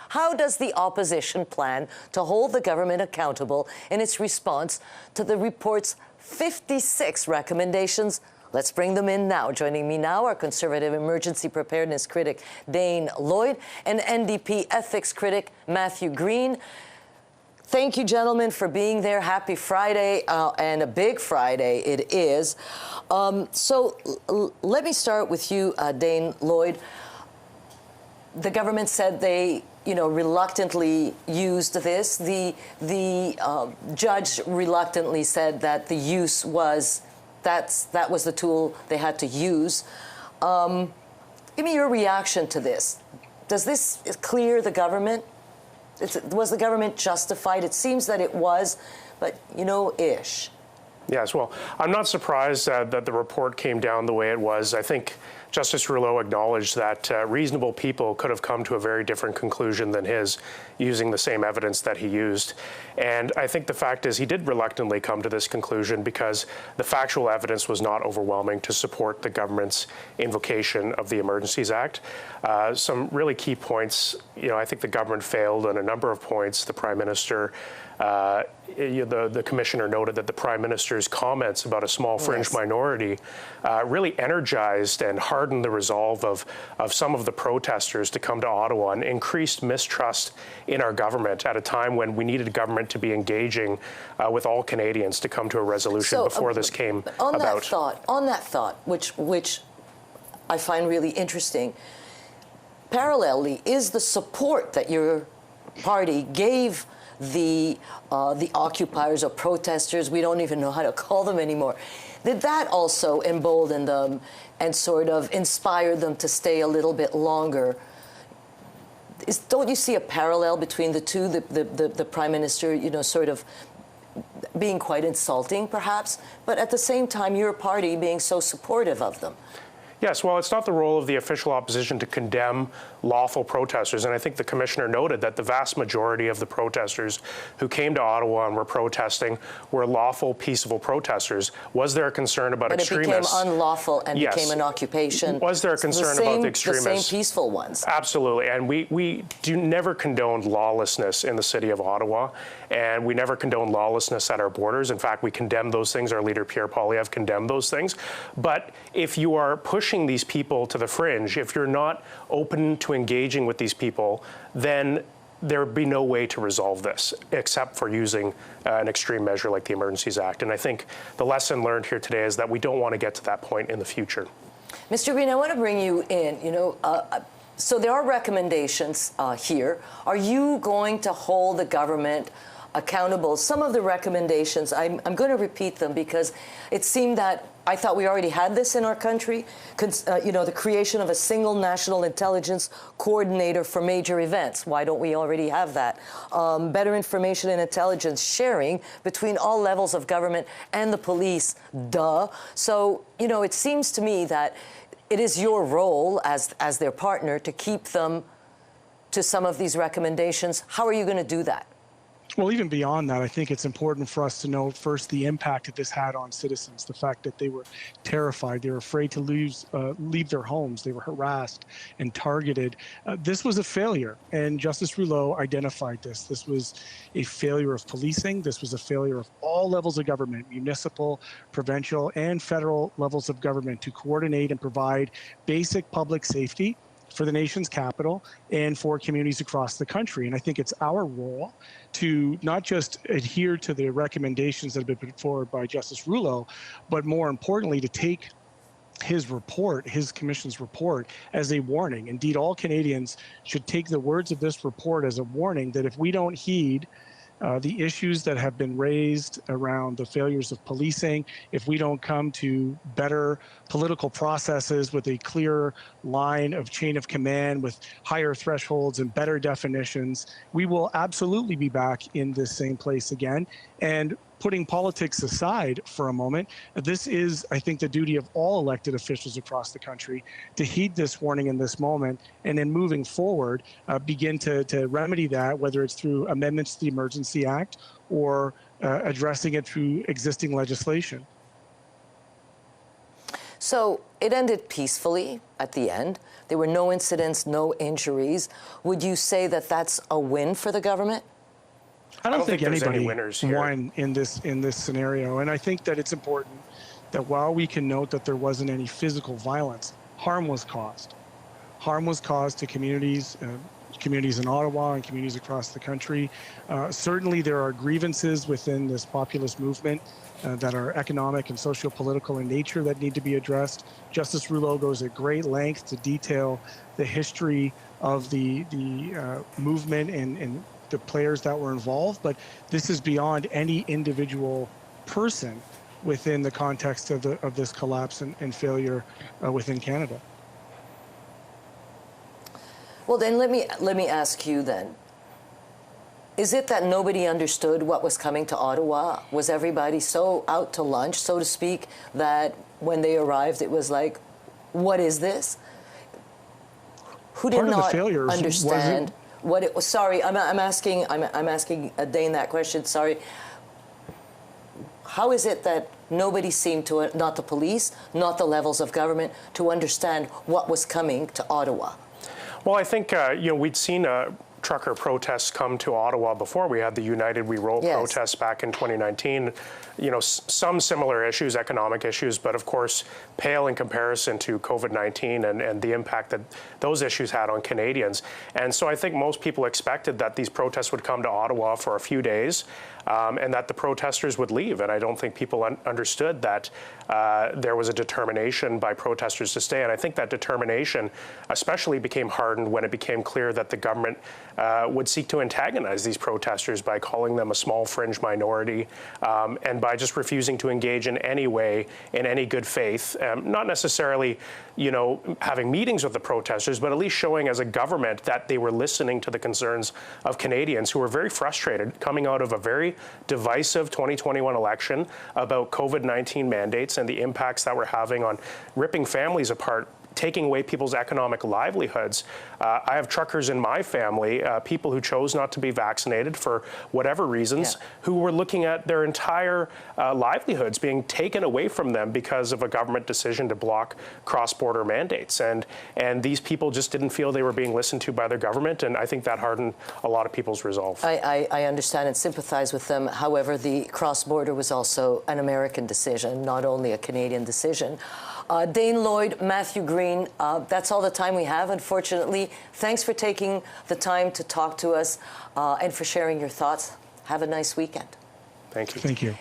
How does the opposition plan to hold the government accountable in its response to the report's 56 recommendations? Let's bring them in now. Joining me now are Conservative emergency preparedness critic Dane Lloyd and NDP ethics critic Matthew Green. Thank you, gentlemen, for being there. Happy Friday, and a big Friday it is. Let me start with you, Dane Lloyd. The government said they, reluctantly used this. The judge reluctantly said that the use was that was the tool they had to use. Give me your reaction to this. Does this clear the government? Was the government justified? It seems that it was, but ish. Yes, well, I'm not surprised that the report came down the way it was. I think Justice Rouleau acknowledged that reasonable people could have come to a very different conclusion than his, using the same evidence that he used. And I think the fact is he did reluctantly come to this conclusion because the factual evidence was not overwhelming to support the government's invocation of the Emergencies Act. Some really key points, I think the government failed on a number of points. The Prime Minister, the Commissioner noted that the Prime Minister's comments about a small fringe minority really energized and hardened the resolve of some of the protesters to come to Ottawa and increased mistrust in our government at a time when we needed government to be engaging with all Canadians to come to a resolution before this came about. On that thought, which I find really interesting, parallelly is the support that your party gave the occupiers or protesters, we don't even know how to call them anymore. Did that also embolden them and sort of inspire them to stay a little bit longer? Don't you see a parallel between the two, the Prime Minister, sort of being quite insulting perhaps, but at the same time your party being so supportive of them? Yes, well, it's not the role of the official opposition to condemn lawful protesters, and I think the Commissioner noted that the vast majority of the protesters who came to Ottawa and were protesting were lawful, peaceful protesters. Was there a concern about extremists? But it became unlawful and became an occupation. Was there a concern about the extremists? The same peaceful ones. Absolutely, and we never condoned lawlessness in the city of Ottawa, and we never condoned lawlessness at our borders. In fact, we condemn those things. Our leader, Pierre Poilievre, condemned those things. But if you are pushing these people to the fringe, if you're not open to engaging with these people, then there would be no way to resolve this except for using an extreme measure like the Emergencies Act. And I think the lesson learned here today is that we don't want to get to that point in the future. Mr. Green, I want to bring you in. So there are recommendations here. Are you going to hold the government accountable? Some of the recommendations, I'm going to repeat them because it seemed that I thought we already had this in our country. The creation of a single national intelligence coordinator for major events. Why don't we already have that? Better information and intelligence sharing between all levels of government and the police. Duh. So, it seems to me that it is your role as their partner to keep them to some of these recommendations. How are you going to do that? Well, even beyond that, I think it's important for us to know first the impact that this had on citizens, the fact that they were terrified, they were afraid to leave their homes, they were harassed and targeted. This was a failure, and Justice Rouleau identified this. This was a failure of policing. This was a failure of all levels of government, municipal, provincial, and federal levels of government to coordinate and provide basic public safety for the nation's capital and for communities across the country. And I think it's our role to not just adhere to the recommendations that have been put forward by Justice Rouleau, but more importantly, to take his report, his commission's report, as a warning. Indeed, all Canadians should take the words of this report as a warning that if we don't heed the issues that have been raised around the failures of policing, if we don't come to better political processes with a clear line of chain of command with higher thresholds and better definitions, we will absolutely be back in this same place again. And putting politics aside for a moment, this is, I think, the duty of all elected officials across the country to heed this warning in this moment, and then moving forward, begin to remedy that, whether it's through amendments to the Emergency Act or addressing it through existing legislation. So it ended peacefully at the end. There were no incidents, no injuries. Would you say that that's a win for the government? I don't think there's any anybody winners here. won in this scenario, and I think that it's important that while we can note that there wasn't any physical violence, harm was caused. Harm was caused to communities, communities in Ottawa and communities across the country. Certainly, there are grievances within this populist movement that are economic and socio-political in nature that need to be addressed. Justice Rouleau goes at great length to detail the history of the movement and the players that were involved, but this is beyond any individual person within the context of this collapse and failure within Canada. Well, then let me ask you then. Is it that nobody understood what was coming to Ottawa? Was everybody so out to lunch, so to speak, that when they arrived, it was like, what is this? Who did not understand what it was? Sorry, I'm asking Dane that question. Sorry. How is it that nobody seemed to, not the police, not the levels of government, to understand what was coming to Ottawa? Well, I think we'd seen trucker protests come to Ottawa before. We had the United We Roll protests back in 2019. Some similar issues, economic issues, but of course pale in comparison to COVID-19 and the impact that those issues had on Canadians. And so I think most people expected that these protests would come to Ottawa for a few days and that the protesters would leave. And I don't think people understood that there was a determination by protesters to stay. And I think that determination especially became hardened when it became clear that the government would seek to antagonize these protesters by calling them a small fringe minority and by just refusing to engage in any way, in any good faith, not necessarily, having meetings with the protesters, but at least showing as a government that they were listening to the concerns of Canadians who were very frustrated coming out of a very divisive 2021 election about COVID-19 mandates and the impacts that were having on ripping families apart, taking away people's economic livelihoods. I have truckers in my family, people who chose not to be vaccinated for whatever reasons, who were looking at their entire livelihoods being taken away from them because of a government decision to block cross-border mandates. And these people just didn't feel they were being listened to by their government, and I think that hardened a lot of people's resolve. I understand and sympathize with them. However, the cross-border was also an American decision, not only a Canadian decision. Dane Lloyd, Matthew Green, that's all the time we have, unfortunately. Thanks for taking the time to talk to us and for sharing your thoughts. Have a nice weekend. Thank you. Thank you.